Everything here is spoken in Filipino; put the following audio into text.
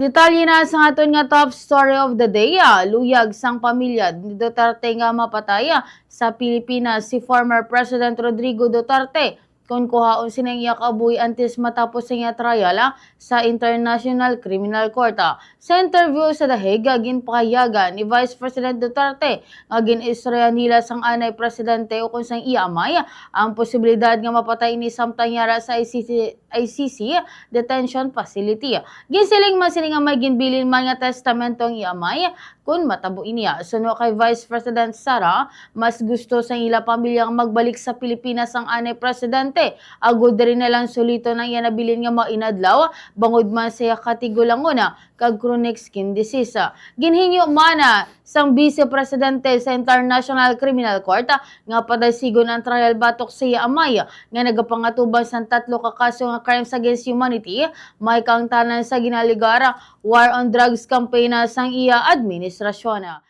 Detalye na sa aton nga top story of the day, luyag sang pamilya ni Duterte nga mapataya sa Pilipinas si former President Rodrigo Duterte kung kuhaon sinang iya kabuhi antes matapos ang iya trial sa International Criminal Court. Sa interview sa The Hague, ginpahayagan ni Vice President Duterte nga gin-istorya nila sang anay presidente o kung sang iya amay ang posibilidad nga mapatay ni samtang yara sa ICC detention facility. Ginsiling man sini nga may ginbilin man nga testamento ang iamay kung matabo niya. Suno kay Vice President Sara, mas gusto sa ila pamilyang magbalik sa Pilipinas ang anay presidente. Agud rin nalang sulito nang iya nabilin nga mainadlaw bangod man siya katigulangon kag chronic skin disease. Ginhinyo mana sang Vice Presidente sa International Criminal Court nga padasigon ang trial batok sa iya amay nga nagapangatuban sa 3 ka kaso nga crimes against humanity, may kang tanan sa ginaligara war on drugs campaign sang iya administrasyon.